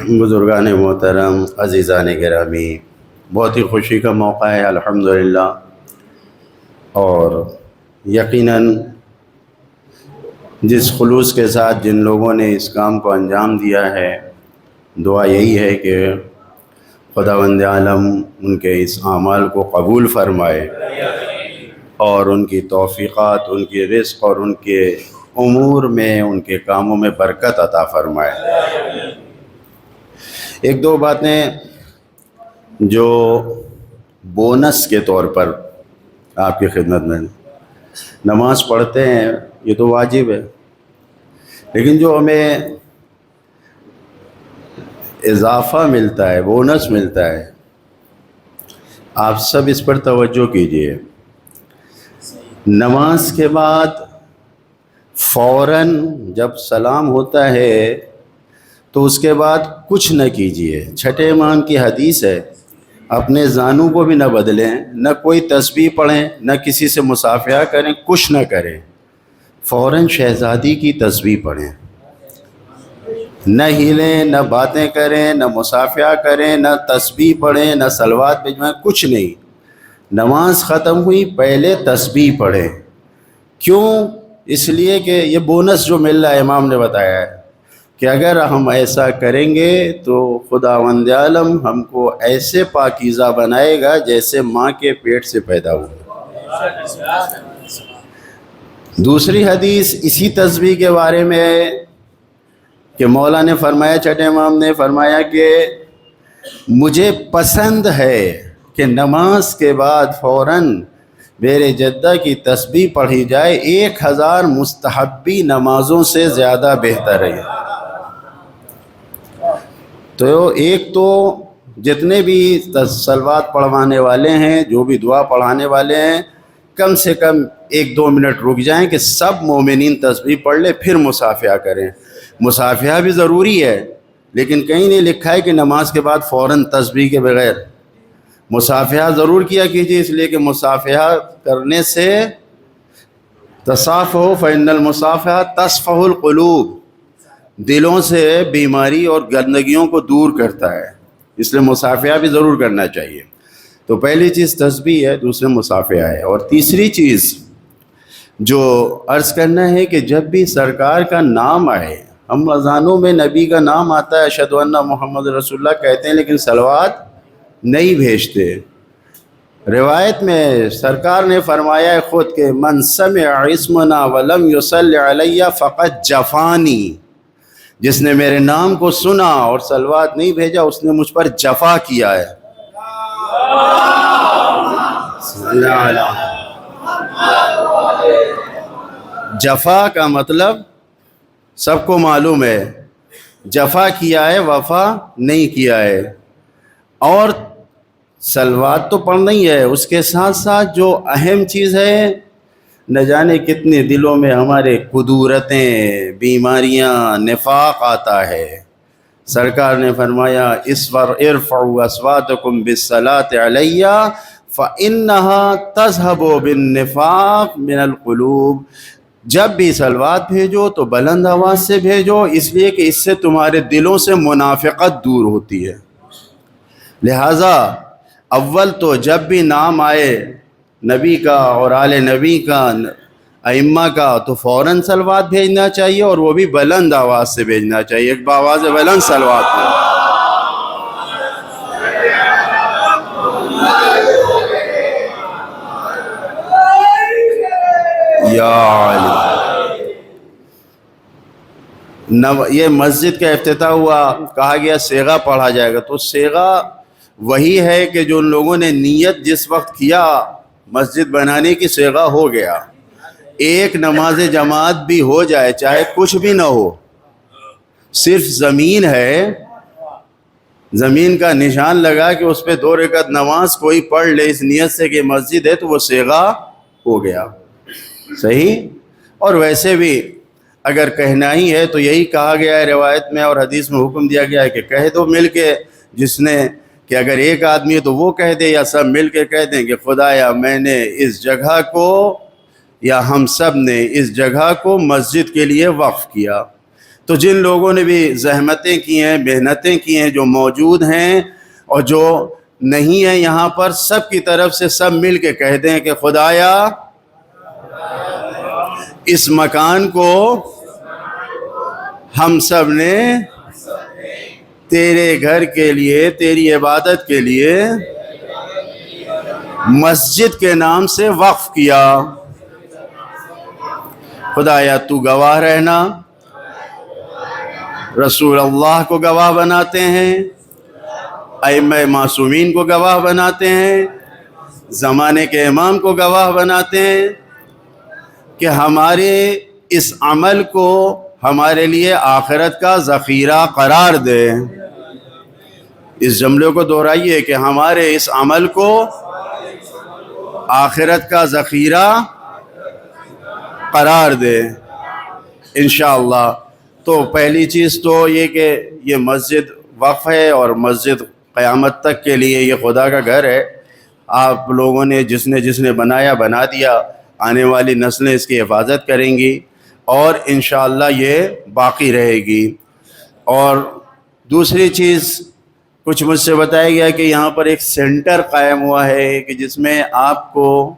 بزرگان محترم، عزیزان گرامی، بہت ہی خوشی کا موقع ہے الحمدللہ، اور یقیناً جس خلوص کے ساتھ جن لوگوں نے اس کام کو انجام دیا ہے، دعا یہی ہے کہ خداوند عالم ان کے اس اعمال کو قبول فرمائے اور ان کی توفیقات، ان کی رزق اور ان کے امور میں، ان کے کاموں میں برکت عطا فرمائے۔ ایک دو باتیں جو بونس کے طور پر آپ کی خدمت میں، نماز پڑھتے ہیں یہ تو واجب ہے، لیکن جو ہمیں اضافہ ملتا ہے، بونس ملتا ہے، آپ سب اس پر توجہ کیجئے۔ نماز کے بعد فوراً جب سلام ہوتا ہے تو اس کے بعد کچھ نہ کیجئے۔ چھٹے امام کی حدیث ہے، اپنے زانوں کو بھی نہ بدلیں، نہ کوئی تسبیح پڑھیں، نہ کسی سے مصافحہ کریں، کچھ نہ کریں، فوراً شہزادی کی تسبیح پڑھیں، نہ ہلیں، نہ باتیں کریں، نہ مصافحہ کریں، نہ تسبیح پڑھیں، نہ صلوات بھجوائیں، کچھ نہیں۔ نماز ختم ہوئی پہلے تسبیح پڑھیں۔ کیوں؟ اس لیے کہ یہ بونس جو مل رہا ہے، امام نے بتایا ہے کہ اگر ہم ایسا کریں گے تو خداوند عالم ہم کو ایسے پاکیزہ بنائے گا جیسے ماں کے پیٹ سے پیدا ہوا۔ دوسری حدیث اسی تسبیح کے بارے میں ہے کہ مولا نے فرمایا، چھٹے امام نے فرمایا کہ مجھے پسند ہے کہ نماز کے بعد فوراً میرے جدہ کی تسبیح پڑھی جائے، 1000 مستحبی نمازوں سے زیادہ بہتر ہے۔ تو ایک تو جتنے بھی صلوات پڑھوانے والے ہیں، جو بھی دعا پڑھانے والے ہیں، کم سے کم 1-2 منٹ رک جائیں کہ سب مومنین تسبیح پڑھ لیں، پھر مصافحہ کریں۔ مصافحہ بھی ضروری ہے، لیکن کہیں نہیں لکھا ہے کہ نماز کے بعد فوراً تسبیح کے بغیر۔ مصافحہ ضرور کیا کیجیے، اس لیے کہ مصافحہ کرنے سے تصافحوا فإن المصافحہ تصفح القلوب، دلوں سے بیماری اور گندگیوں کو دور کرتا ہے، اس لیے مصافحہ بھی ضرور کرنا چاہیے۔ تو پہلی چیز تسبیح ہے، دوسرے مصافحہ ہے، اور تیسری چیز جو عرض کرنا ہے کہ جب بھی سرکار کا نام آئے، ہم اذانوں میں نبی کا نام آتا ہے، اشہدو ان محمد رسول اللہ کہتے ہیں، لیکن صلوات نہیں بھیجتے۔ روایت میں سرکار نے فرمایا ہے خود کہ من سمع اسمنا ولم یصلی علی فقد جفانی، جس نے میرے نام کو سنا اور صلوات نہیں بھیجا اس نے مجھ پر جفا کیا ہے۔ جفا کا مطلب سب کو معلوم ہے، جفا کیا ہے، وفا نہیں کیا ہے۔ اور صلوات تو پڑھنا ہی ہے، اس کے ساتھ ساتھ جو اہم چیز ہے، نہ جانے کتنے دلوں میں ہمارے کدورتیں، بیماریاں، نفاق آتا ہے۔ سرکار نے فرمایا ارفعوا اصواتکم بالصلاة علی فإنها تذهب بالنفاق من القلوب، جب بھی صلوات بھیجو تو بلند آواز سے بھیجو، اس لیے کہ اس سے تمہارے دلوں سے منافقت دور ہوتی ہے۔ لہٰذا اول تو جب بھی نام آئے نبی کا اور آل نبی کا، ائمہ کا، تو فوراً صلوات بھیجنا چاہیے، اور وہ بھی بلند آواز سے بھیجنا چاہیے، ایک بآواز بلند صلوات میں۔ یا علی، یہ مسجد کا افتتاح ہوا، کہا گیا صیغہ پڑھا جائے گا، تو صیغہ وہی ہے کہ جو ان لوگوں نے نیت جس وقت کیا مسجد بنانے کی، صیغہ ہو گیا۔ ایک نماز جماعت بھی ہو جائے، چاہے کچھ بھی نہ ہو، صرف زمین ہے، زمین کا نشان لگا کہ اس پہ 2 رکعت نماز کوئی پڑھ لے اس نیت سے کہ مسجد ہے، تو وہ صیغہ ہو گیا۔ صحیح؟ اور ویسے بھی اگر کہنا ہی ہے تو یہی کہا گیا ہے روایت میں اور حدیث میں، حکم دیا گیا ہے کہ کہہ دو مل کے، جس نے کہ اگر ایک آدمی ہے تو وہ کہہ دے، یا سب مل کے کہہ دیں کہ خدایا میں نے اس جگہ کو یا ہم سب نے اس جگہ کو مسجد کے لیے وقف کیا۔ تو جن لوگوں نے بھی زحمتیں کی ہیں، محنتیں کی ہیں، جو موجود ہیں اور جو نہیں ہیں یہاں پر، سب کی طرف سے سب مل کے کہہ دیں کہ خدایا اس مکان کو ہم سب نے تیرے گھر کے لیے، تیری عبادت کے لیے مسجد کے نام سے وقف کیا۔ خدایا تو گواہ رہنا، رسول اللہ کو گواہ بناتے ہیں، ائمہ معصومین کو گواہ بناتے ہیں، زمانے کے امام کو گواہ بناتے ہیں کہ ہمارے اس عمل کو ہمارے لیے آخرت کا ذخیرہ قرار دے۔ اس جملے کو دہرائیے کہ ہمارے اس عمل کو آخرت کا ذخیرہ قرار دے انشاءاللہ۔ تو پہلی چیز تو یہ کہ یہ مسجد وقف ہے اور مسجد قیامت تک کے لیے یہ خدا کا گھر ہے۔ آپ لوگوں نے جس نے بنایا بنا دیا، آنے والی نسلیں اس کی حفاظت کریں گی اور انشاءاللہ یہ باقی رہے گی۔ اور دوسری چیز کچھ مجھ سے بتایا گیا کہ یہاں پر ایک سینٹر قائم ہوا ہے کہ جس میں آپ کو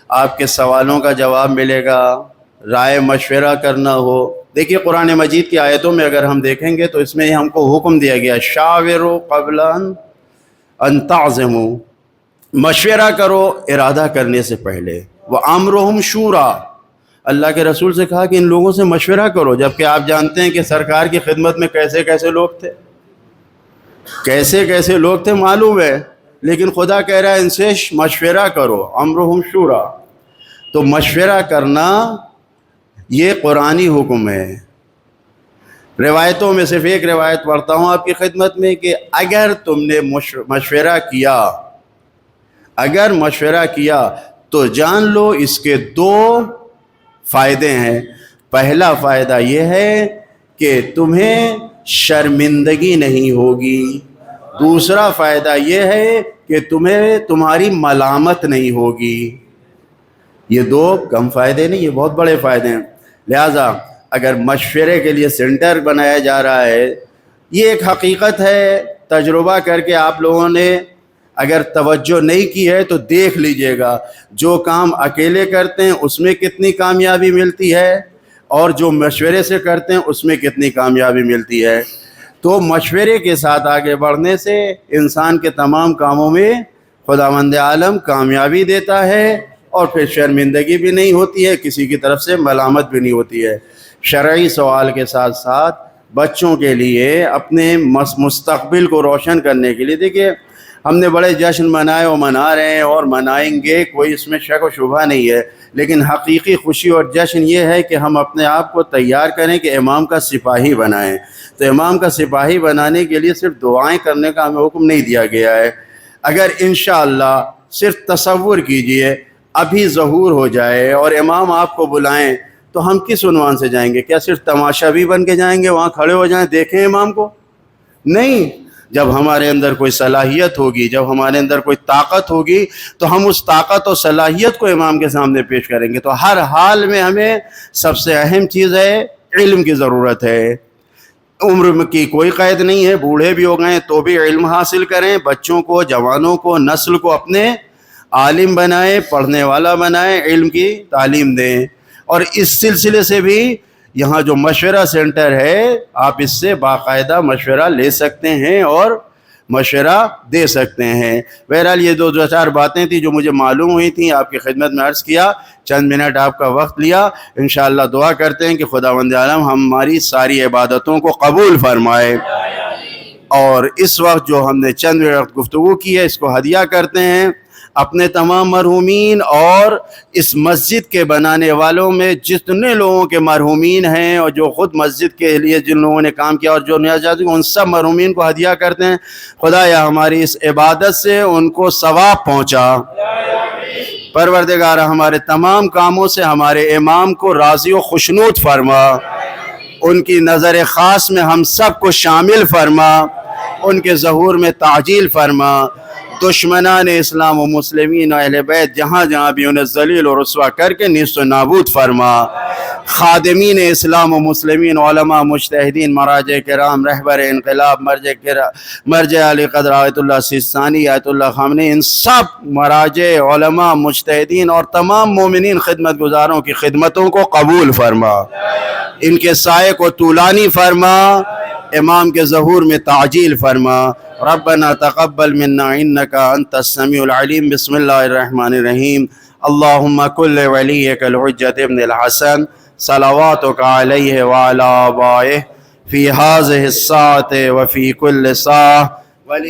آپ کے سوالوں کا جواب ملے گا، رائے مشورہ کرنا ہو۔ دیکھیے قرآن مجید کی آیتوں میں اگر ہم دیکھیں گے تو اس میں ہم کو حکم دیا گیا شاوروا قبل ان تعزموا، مشورہ کرو ارادہ کرنے سے پہلے۔ وَأَمْرُهُمْ شُورَىٰ، اللہ کے رسول سے کہا کہ ان لوگوں سے مشورہ کرو، جبکہ آپ جانتے ہیں کہ سرکار کی خدمت میں کیسے کیسے لوگ تھے، کیسے کیسے لوگ تھے معلوم ہے، لیکن خدا کہہ رہا ہے ان سے مشورہ کرو، امرہم شورا۔ تو مشورہ کرنا یہ قرآنی حکم ہے۔ روایتوں میں صرف ایک روایت پڑھتا ہوں آپ کی خدمت میں کہ اگر تم نے مشورہ کیا تو جان لو اس کے دو فائدے ہیں۔ پہلا فائدہ یہ ہے کہ تمہیں شرمندگی نہیں ہوگی، دوسرا فائدہ یہ ہے کہ تمہاری ملامت نہیں ہوگی۔ یہ دو کم فائدے نہیں، یہ بہت بڑے فائدے ہیں۔ لہٰذا اگر مشورے کے لیے سینٹر بنایا جا رہا ہے، یہ ایک حقیقت ہے، تجربہ کر کے آپ لوگوں نے اگر توجہ نہیں کی ہے تو دیکھ لیجئے گا، جو کام اکیلے کرتے ہیں اس میں کتنی کامیابی ملتی ہے اور جو مشورے سے کرتے ہیں اس میں کتنی کامیابی ملتی ہے۔ تو مشورے کے ساتھ آگے بڑھنے سے انسان کے تمام کاموں میں خداوند عالم کامیابی دیتا ہے اور پھر شرمندگی بھی نہیں ہوتی ہے، کسی کی طرف سے ملامت بھی نہیں ہوتی ہے۔ شرعی سوال کے ساتھ ساتھ بچوں کے لیے اپنے مستقبل کو روشن کرنے کے لیے، دیکھیے ہم نے بڑے جشن منائے اور منا رہے ہیں اور منائیں گے، کوئی اس میں شک و شبہ نہیں ہے، لیکن حقیقی خوشی اور جشن یہ ہے کہ ہم اپنے آپ کو تیار کریں کہ امام کا سپاہی بنائیں۔ تو امام کا سپاہی بنانے کے لیے صرف دعائیں کرنے کا ہمیں حکم نہیں دیا گیا ہے۔ اگر انشاءاللہ صرف تصور کیجئے ابھی ظہور ہو جائے اور امام آپ کو بلائیں تو ہم کس عنوان سے جائیں گے؟ کیا صرف تماشا بھی بن کے جائیں گے، وہاں کھڑے ہو جائیں دیکھیں امام کو؟ نہیں، جب ہمارے اندر کوئی صلاحیت ہوگی، جب ہمارے اندر کوئی طاقت ہوگی تو ہم اس طاقت اور صلاحیت کو امام کے سامنے پیش کریں گے۔ تو ہر حال میں ہمیں سب سے اہم چیز ہے علم کی ضرورت ہے۔ عمر کی کوئی قید نہیں ہے، بوڑھے بھی ہو گئے تو بھی علم حاصل کریں، بچوں کو، جوانوں کو، نسل کو اپنے عالم بنائیں، پڑھنے والا بنائیں، علم کی تعلیم دیں۔ اور اس سلسلے سے بھی یہاں جو مشورہ سینٹر ہے، آپ اس سے باقاعدہ مشورہ لے سکتے ہیں اور مشورہ دے سکتے ہیں۔ بہرحال یہ دو چار باتیں تھیں جو مجھے معلوم ہوئی تھیں، آپ کی خدمت میں عرض کیا، چند منٹ آپ کا وقت لیا۔ انشاءاللہ دعا کرتے ہیں کہ خداوند عالم ہماری ساری عبادتوں کو قبول فرمائے، اور اس وقت جو ہم نے چند منٹ گفتگو کی ہے اس کو ہدیہ کرتے ہیں اپنے تمام مرحومین اور اس مسجد کے بنانے والوں میں جتنے لوگوں کے مرحومین ہیں اور جو خود مسجد کے لیے جن لوگوں نے کام کیا اور جو نیاز ان سب مرحومین کو ہدیہ کرتے ہیں۔ خدایا ہماری اس عبادت سے ان کو ثواب پہنچا، پروردگار ہمارے تمام کاموں سے ہمارے امام کو راضی و خوشنود فرما، ان کی نظر خاص میں ہم سب کو شامل فرما، ان کے ظہور میں تعجیل فرما۔ دشمنان اسلام و مسلمین و اہل بیت جہاں جہاں بھی انہیں ذلیل و رسوا کر کے نیست و نابود فرما۔ خادمین اسلام و مسلمین، علماء، مجتہدین، مراجع کرام، رہبر انقلاب، مرجع علی قدر آیت اللہ سیستانی، آیت اللہ خامنی، ان سب مراجع، علماء، مجتہدین اور تمام مومنین خدمت گزاروں کی خدمتوں کو قبول فرما، ان کے سائے کو طولانی فرما، امام کے ظہور میں تعجیل فرما۔ ربنا تقبل منا انك انت السميع العليم۔ بسم الله الرحمن الرحيم۔ اللهم كل وليك الحجة ابن الحسن صلواتك عليه وعلى آبائه في هذه الساعة وفي كل ساعة